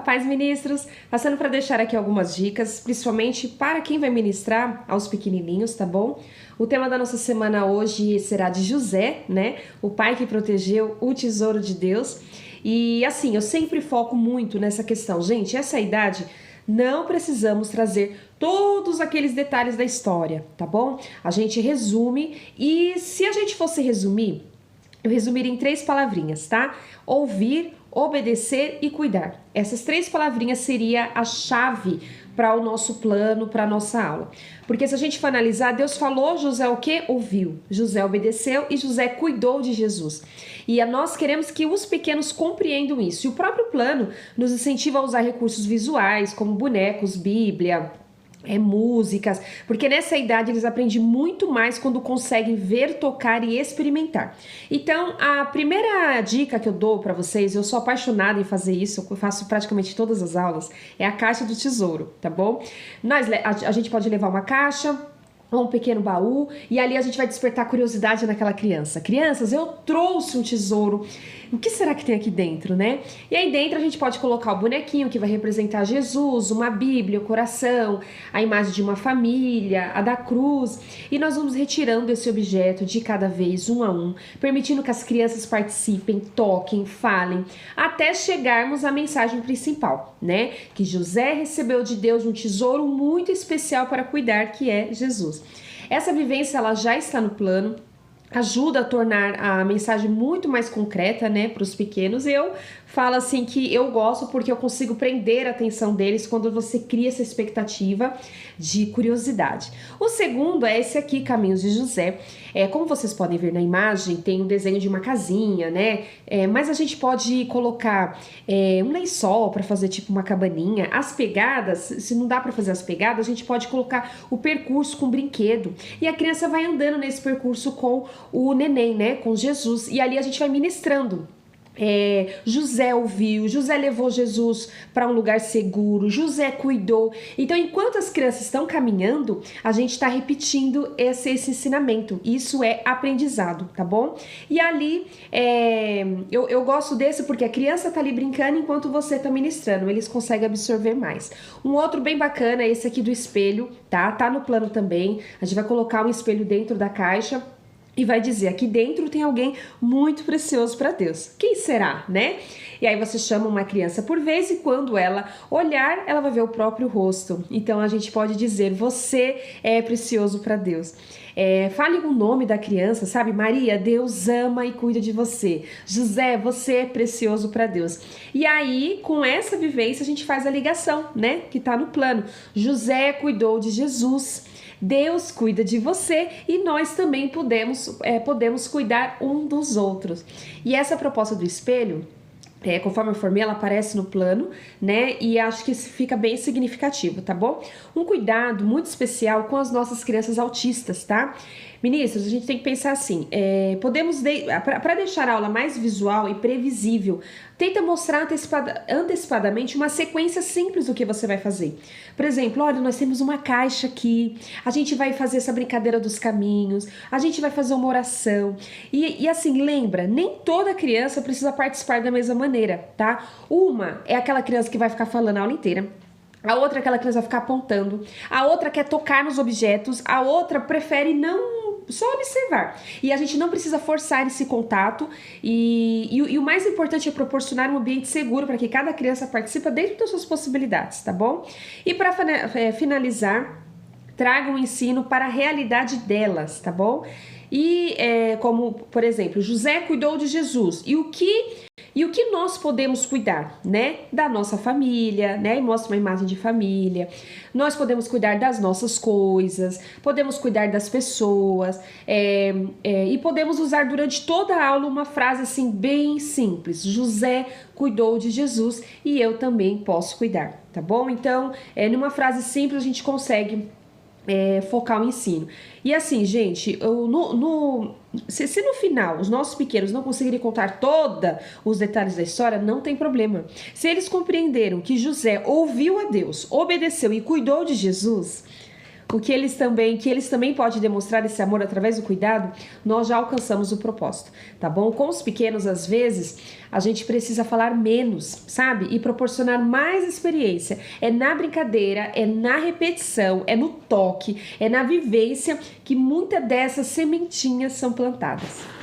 paz, ministros! Passando para deixar aqui algumas dicas, principalmente para quem vai ministrar aos pequenininhos, tá bom? O tema da nossa semana hoje será de José, né? O pai que protegeu o tesouro de Deus. E assim, eu sempre foco muito nessa questão. Gente, essa idade não precisamos trazer todos aqueles detalhes da história, tá bom? A gente resume e se a gente fosse resumir, eu resumiria em 3 palavrinhas, tá? Ouvir, obedecer e cuidar. Essas 3 palavrinhas seria a chave para o nosso plano, para a nossa aula. Porque se a gente for analisar, Deus falou, José o quê? Ouviu. José obedeceu e José cuidou de Jesus. E nós queremos que os pequenos compreendam isso. E o próprio plano nos incentiva a usar recursos visuais, como bonecos, Bíblia, músicas, porque nessa idade eles aprendem muito mais quando conseguem ver, tocar e experimentar. Então, a primeira dica que eu dou para vocês, eu sou apaixonada em fazer isso, eu faço praticamente todas as aulas, é a caixa do tesouro, tá bom? A gente pode levar uma caixa ou um pequeno baú, e ali a gente vai despertar curiosidade naquela criança. Crianças, eu trouxe um tesouro. O que será que tem aqui dentro, né? E aí dentro a gente pode colocar o bonequinho que vai representar Jesus, uma Bíblia, o coração, a imagem de uma família, a da cruz. E nós vamos retirando esse objeto de cada vez, um a um, permitindo que as crianças participem, toquem, falem, até chegarmos à mensagem principal, né? Que José recebeu de Deus um tesouro muito especial para cuidar, que é Jesus. Essa vivência ela já está no plano, ajuda a tornar a mensagem muito mais concreta, né, para os pequenos. Eu falo assim que eu gosto porque eu consigo prender a atenção deles quando você cria essa expectativa de curiosidade. O segundo é esse aqui, Caminhos de José. Como vocês podem ver na imagem, tem um desenho de uma casinha, né? Mas a gente pode colocar um lençol para fazer tipo uma cabaninha. As pegadas, se não dá para fazer as pegadas, a gente pode colocar o percurso com brinquedo. E a criança vai andando nesse percurso com o neném, né? Com Jesus. E ali a gente vai ministrando. José ouviu, José levou Jesus para um lugar seguro, José cuidou. Então, enquanto as crianças estão caminhando, a gente está repetindo esse ensinamento. Isso é aprendizado, tá bom? E ali, eu gosto desse porque a criança está ali brincando enquanto você está ministrando, eles conseguem absorver mais. Um outro bem bacana é esse aqui do espelho, tá? Tá no plano também. A gente vai colocar um espelho dentro da caixa e vai dizer, aqui dentro tem alguém muito precioso para Deus. Quem será, né? E aí você chama uma criança por vez e quando ela olhar, ela vai ver o próprio rosto. Então a gente pode dizer, você é precioso para Deus. Fale o nome da criança, sabe? Maria, Deus ama e cuida de você. José, você é precioso para Deus. E aí, com essa vivência, a gente faz a ligação, né? Que tá no plano. José cuidou de Jesus. Deus cuida de você e nós também podemos cuidar um dos outros. E essa proposta do espelho, conforme eu formei, ela aparece no plano, né? E acho que isso fica bem significativo, tá bom? Um cuidado muito especial com as nossas crianças autistas, tá? Ministros, a gente tem que pensar assim, para deixar a aula mais visual e previsível, tenta mostrar antecipadamente uma sequência simples do que você vai fazer. Por exemplo, olha, nós temos uma caixa aqui, a gente vai fazer essa brincadeira dos caminhos, a gente vai fazer uma oração. E assim, lembra, nem toda criança precisa participar da mesma maneira, tá? Uma é aquela criança que vai ficar falando a aula inteira. A outra é aquela criança vai ficar apontando. A outra quer tocar nos objetos. A outra prefere só observar. E a gente não precisa forçar esse contato. E o mais importante é proporcionar um ambiente seguro para que cada criança participe dentro das suas possibilidades, tá bom? E para finalizar, traga um ensino para a realidade delas, tá bom? E como, por exemplo, José cuidou de Jesus. E o que nós podemos cuidar, né? Da nossa família, né? E mostra uma imagem de família. Nós podemos cuidar das nossas coisas, podemos cuidar das pessoas, e podemos usar durante toda a aula uma frase assim bem simples. José cuidou de Jesus e eu também posso cuidar, tá bom? Então, numa frase simples a gente consegue focar o ensino. E assim, gente, se no final os nossos pequenos não conseguirem contar todos os detalhes da história, não tem problema. Se eles compreenderam que José ouviu a Deus, obedeceu e cuidou de Jesus, que eles também podem demonstrar esse amor através do cuidado, nós já alcançamos o propósito, tá bom? Com os pequenos, às vezes, a gente precisa falar menos, sabe? E proporcionar mais experiência. É na brincadeira, é na repetição, é no toque, é na vivência que muitas dessas sementinhas são plantadas.